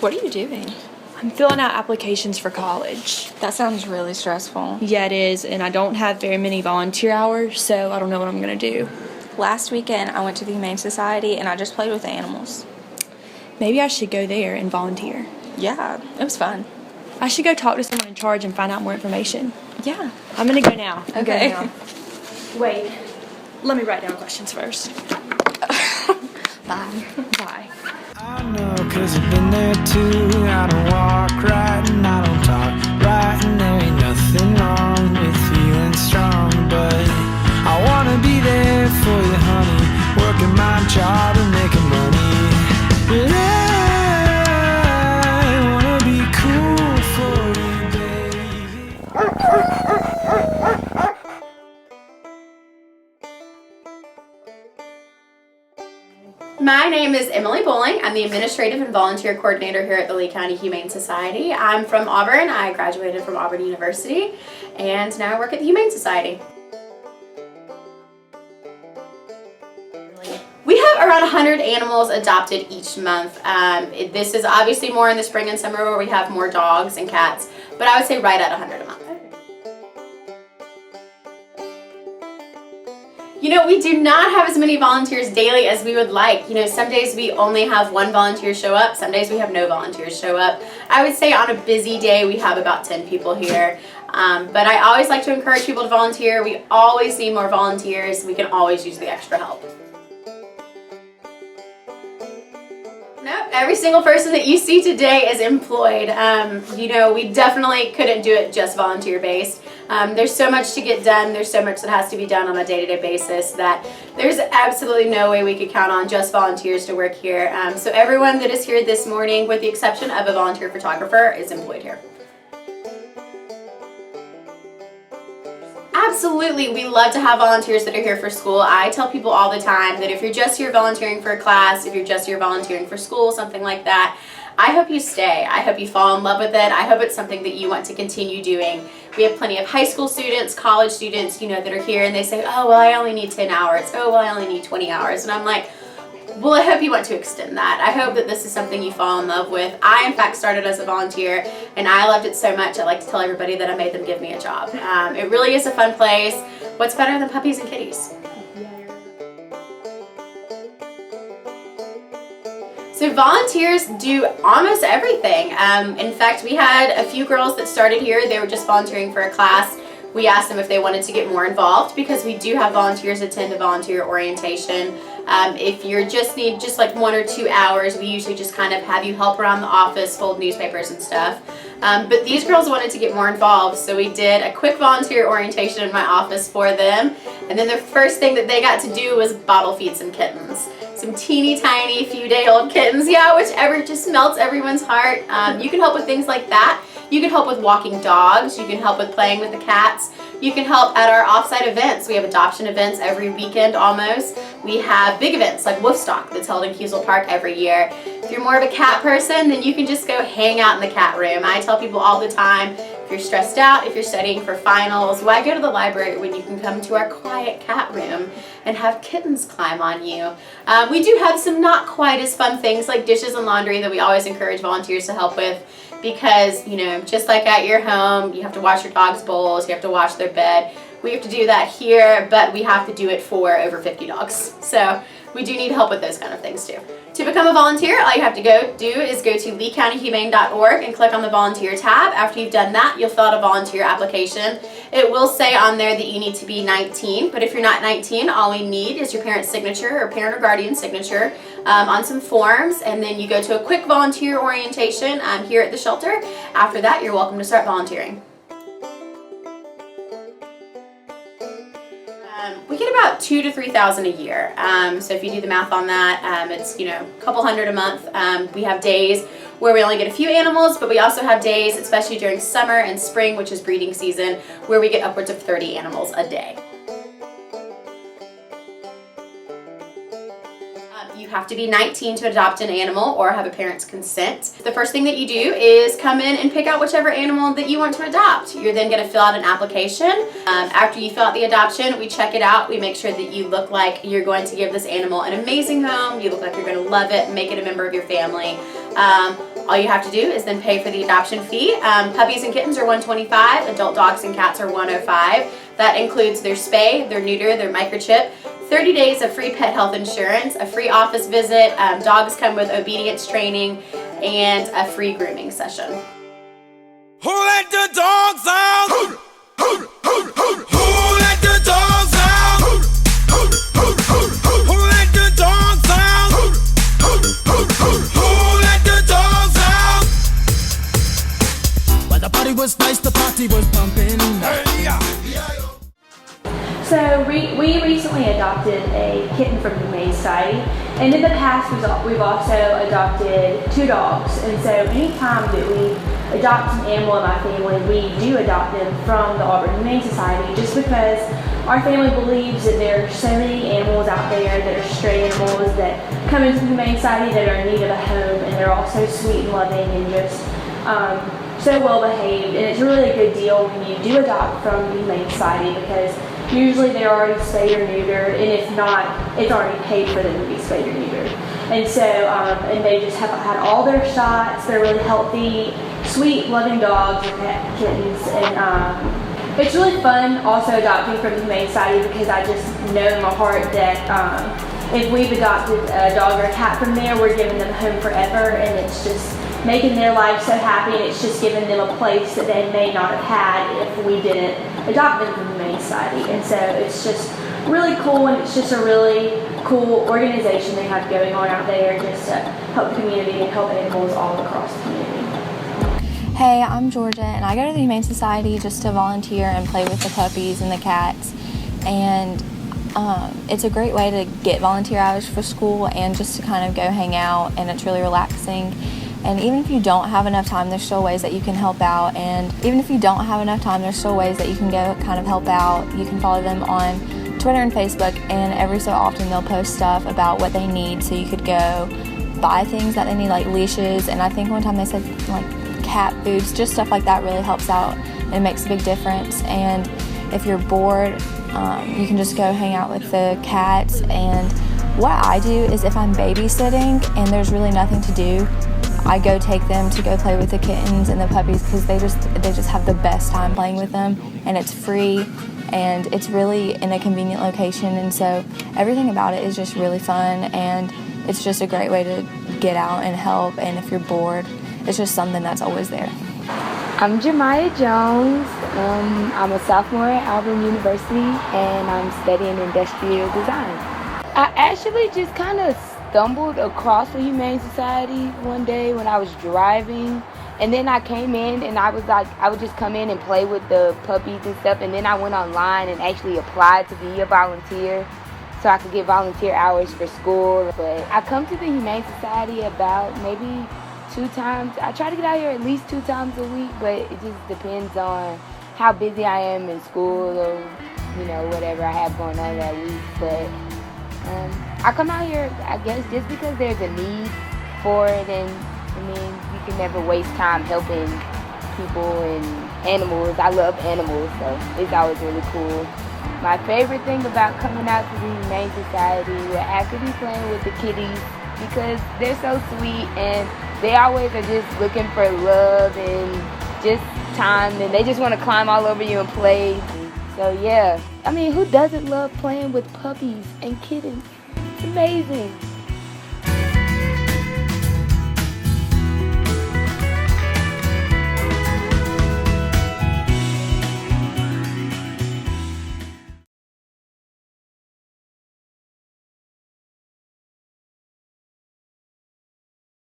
What are you doing? I'm filling out applications for college. That sounds really stressful. Yeah, it is, and I don't have very many volunteer hours, so I don't know what I'm going to do. Last weekend, I went to the Humane Society, and I just played with the animals. Maybe I should go there and volunteer. Yeah, it was fun. I should go talk to someone in charge and find out more information. Yeah. I'm going to go now. Okay. Wait. Let me write down questions first. Bye. Bye. I know, 'cause I've been there too. I don't walk right and I don't talk right, and there ain't nothing wrong with feeling strong, but I wanna be there for you, honey, working my job and making money. But I wanna be cool for you, baby. My name is Emily Bowling. I'm the Administrative and Volunteer Coordinator here at the Lee County Humane Society. I'm from Auburn. I graduated from Auburn University, and now I work at the Humane Society. We have around 100 animals adopted each month. This is obviously more in the spring and summer where we have more dogs and cats, but I would say right at 100 a month. You know, we do not have as many volunteers daily as we would like. You know, some days we only have one volunteer show up, some days we have no volunteers show up. I would say on a busy day we have about 10 people here. But I always like to encourage people to volunteer. We always need more volunteers. We can always use the extra help. Nope, every single person that you see today is employed. You know, we definitely couldn't do it just volunteer based. There's so much to get done. There's so much that has to be done on a day-to-day basis that there's absolutely no way we could count on just volunteers to work here. So everyone that is here this morning, with the exception of a volunteer photographer, is employed here. Absolutely, we love to have volunteers that are here for school. I tell people all the time that if you're just here volunteering for a class, if you're just here volunteering for school, something like that, I hope you stay. I hope you fall in love with it. I hope it's something that you want to continue doing. We have plenty of high school students, college students, you know, that are here and they say, oh, well, I only need 10 hours. Oh, well, I only need 20 hours. And I'm like, well, I hope you want to extend that. I hope that this is something you fall in love with. I, in fact, started as a volunteer, and I loved it so much, I like to tell everybody that I made them give me a job. It really is a fun place. What's better than puppies and kitties? So volunteers do almost everything. In fact, we had a few girls that started here. They were just volunteering for a class. We asked them if they wanted to get more involved because we do have volunteers attend a volunteer orientation. If you just need just like 1 or 2 hours, we usually just kind of have you help around the office, fold newspapers and stuff. But these girls wanted to get more involved, so we did a quick volunteer orientation in my office for them. And then the first thing that they got to do was bottle feed some kittens. Some teeny tiny few-day-old kittens, yeah, whichever just melts everyone's heart. You can help with things like that. You can help with walking dogs. You can help with playing with the cats. You can help at our off-site events. We have adoption events every weekend almost. We have big events like Woofstock that's held in Kiesel Park every year. If you're more of a cat person, then you can just go hang out in the cat room. I tell people all the time, if you're stressed out, if you're studying for finals, why go to the library when you can come to our quiet cat room and have kittens climb on you? We do have some not quite as fun things like dishes and laundry that we always encourage volunteers to help with because, you know, just like at your home, you have to wash your dog's bowls, you have to wash their bed. We have to do that here, but we have to do it for over 50 dogs. So we do need help with those kind of things too. To become a volunteer, all you have to go do is go to leecountyhumane.org and click on the volunteer tab. After you've done that, you'll fill out a volunteer application. It will say on there that you need to be 19, but if you're not 19, all we need is your parent's signature or parent or guardian signature on some forms, and then you go to a quick volunteer orientation here at the shelter. After that, you're welcome to start volunteering. We get about 2,000 to 3,000 a year. So if you do the math on that, it's, you know, a couple hundred a month. We have days where we only get a few animals, but we also have days, especially during summer and spring, which is breeding season, where we get upwards of 30 animals a day. You have to be 19 to adopt an animal or have a parent's consent. The first thing that you do is come in and pick out whichever animal that you want to adopt. You're then going to fill out an application. After you fill out the adoption, we check it out. We make sure that you look like you're going to give this animal an amazing home. You look like you're going to love it and make it a member of your family. All you have to do is then pay for the adoption fee. Puppies and kittens are $125, adult dogs and cats are $105. That includes their spay, their neuter, their microchip, 30 days of free pet health insurance, a free office visit, dogs come with obedience training, and a free grooming session. Who let the dogs out? Who let the dogs out? Who let the dogs out? Who let the dogs out? Well, the party was nice, the party was pumping. Hey, yeah. So we recently adopted a kitten from the Humane Society, and in the past we've also adopted 2 dogs. And so anytime that we adopt an animal in my family, we do adopt them from the Auburn Humane Society, just because our family believes that there are so many animals out there that are stray animals that come into the Humane Society that are in need of a home, and they're all so sweet and loving and just so well behaved. And it's really a good deal when you do adopt from the Humane Society, because usually they're already spayed or neutered, and if not, it's already paid for them to be spayed or neutered. And so, and they just have had all their shots. They're really healthy, sweet, loving dogs or kittens. And it's really fun also adopting from the Humane Society, because I just know in my heart that if we've adopted a dog or a cat from there, we're giving them a home forever, and it's just making their life so happy, and it's just giving them a place that they may not have had if we didn't adopt them from the Humane Society. And so it's just really cool, and it's just a really cool organization they have going on out there just to help the community and help animals all across the community. Hey, I'm Georgia, and I go to the Humane Society just to volunteer and play with the puppies and the cats. And it's a great way to get volunteer hours for school and just to kind of go hang out, and it's really relaxing. And even if you don't have enough time, there's still ways that you can help out. And even if you don't have enough time, there's still ways that you can go kind of help out. You can follow them on Twitter and Facebook, and every so often they'll post stuff about what they need, so you could go buy things that they need, like leashes. And I think one time they said like cat foods, just stuff like that really helps out and it makes a big difference. And if you're bored, you can just go hang out with the cats. And what I do is, if I'm babysitting and there's really nothing to do, I go take them to go play with the kittens and the puppies, because they just have the best time playing with them, and it's free, and it's really in a convenient location. And so everything about it is just really fun, and it's just a great way to get out and help. And if you're bored, it's just something that's always there. I'm Jemiah Jones. I'm a sophomore at Auburn University, and I'm studying industrial design. I actually just kind of stumbled across the Humane Society one day when I was driving, and then I came in, and I was like, I would just come in and play with the puppies and stuff, and then I went online and actually applied to be a volunteer so I could get volunteer hours for school. But I come to the Humane Society about maybe 2 times. I try to get out here at least 2 times a week, but it just depends on how busy I am in school, or whatever I have going on that week. But I come out here, I guess, just because there's a need for it, and you can never waste time helping people and animals. I love animals, so it's always really cool. My favorite thing about coming out to the Humane Society would have to be playing with the kitties, because they're so sweet, and they always are just looking for love and just time, and they just want to climb all over you and play. So yeah, who doesn't love playing with puppies and kittens? It's amazing.